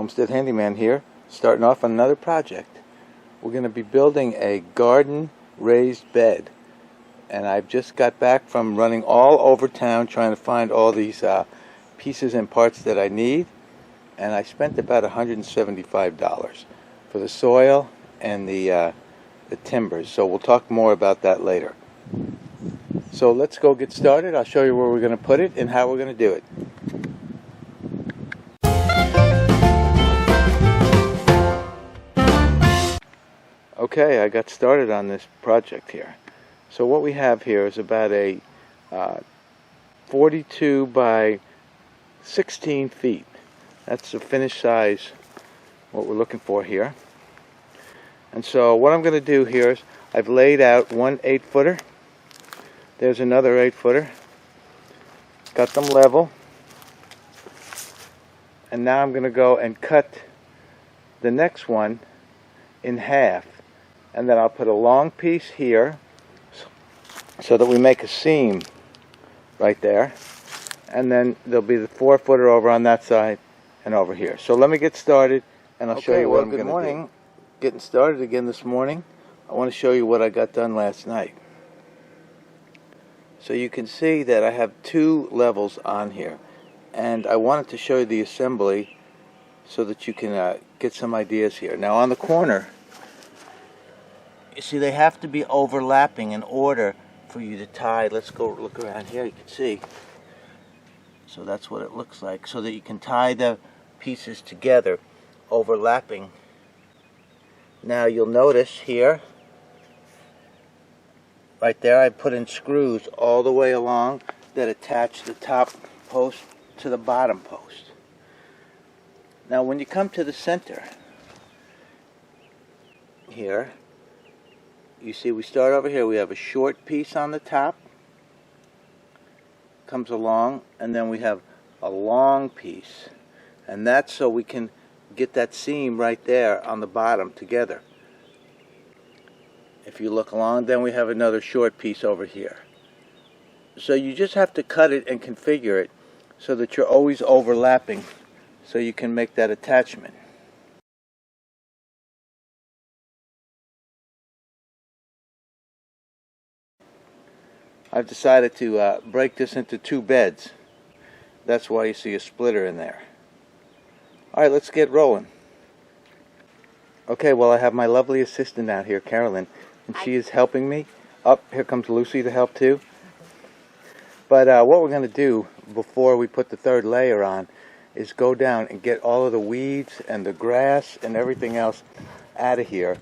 Homestead Handyman here, starting off on another project. We're going to be building a garden raised bed, and I've just got back from running all over town trying to find all these pieces and parts that I need, and I spent about $175 for the soil and the timbers, so we'll talk more about that later. So let's go get started. I'll show you where we're going to put it and how we're going to do it. Okay, I got started on this project here. So what we have here is about a 42 by 16 feet. That's the finished size, what we're looking for here. And so what I'm going to do here is I've laid out one 8-footer. There's another 8-footer. Got them level. And now I'm going to go and cut the next one in half. And then I'll put a long piece here so that we make a seam right there. And then there'll be the 4-footer over on that side and over here. So let me get started and I'll show you what I'm going to do. Good morning. Getting started again this morning. I want to show you what I got done last night. So you can see that I have 2 levels on here. And I wanted to show you the assembly so that you can get some ideas here. Now on the corner, you see they have to be overlapping in order for you to tie. Let's go look around here. You can see. So that's what it looks like. So that you can tie the pieces together, overlapping. Now you'll notice here, right there, I put in screws all the way along that attach the top post to the bottom post. Now when you come to the center here, you see we start over here. We have a short piece on the top, comes along, and then we have a long piece, and that's so we can get that seam right there on the bottom together. If you look along, then we have another short piece over here. So you just have to cut it and configure it so that you're always overlapping so you can make that attachment. I've decided to break this into 2 beds. That's why you see a splitter in there. Alright, let's get rolling. Okay, well I have my lovely assistant out here, Carolyn, and she is helping me. Here comes Lucy to help too. But what we're going to do before we put the 3rd layer on is go down and get all of the weeds and the grass and everything else out of here,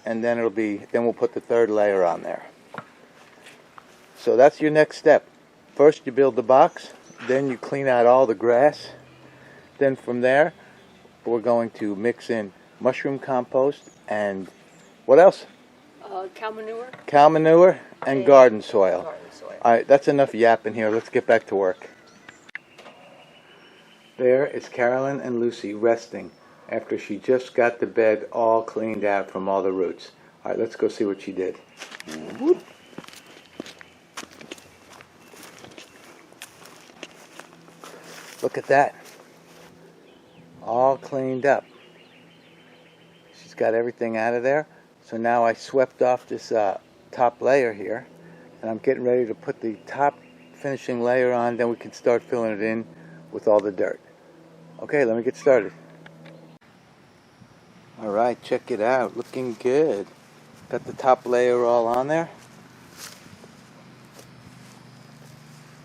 and then we'll put the 3rd layer on there. So that's your next step. First you build the box, then you clean out all the grass. Then from there, we're going to mix in mushroom compost and what else? Cow manure. Cow manure and garden soil. Garden soil. Alright, that's enough yapping here. Let's get back to work. There is Carolyn and Lucy resting after she just got the bed all cleaned out from all the roots. Alright, let's go see what she did. Whoop. Look at that. All cleaned up. She's got everything out of there. So now I swept off this top layer here, and I'm getting ready to put the top finishing layer on. Then we can start filling it in with all the dirt. Okay, let me get started. Alright, check it out. Looking good. Got the top layer all on there.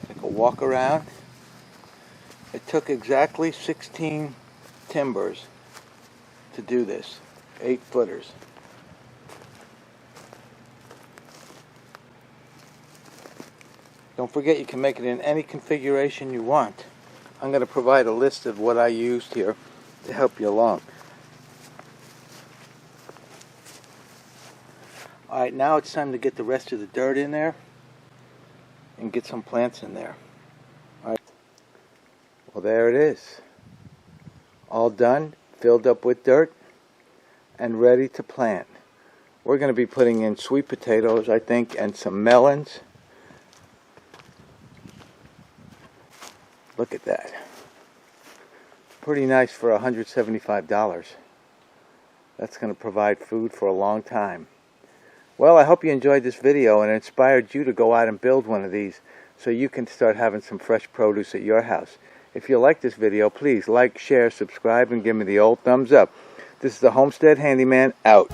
Take a walk around. It took exactly 16 timbers to do this, 8-footers. Don't forget you can make it in any configuration you want. I'm going to provide a list of what I used here to help you along. Alright, now it's time to get the rest of the dirt in there and get some plants in there. Alright. Well, there it is. All done, filled up with dirt, and ready to plant. We're going to be putting in sweet potatoes, I think, and some melons. Look at that. pretty nice for $175. That's going to provide food for a long time. Well, I hope you enjoyed this video and it inspired you to go out and build one of these so you can start having some fresh produce at your house. If you like this video, please like, share, subscribe, and give me the old thumbs up. This is the Homestead Handyman, out.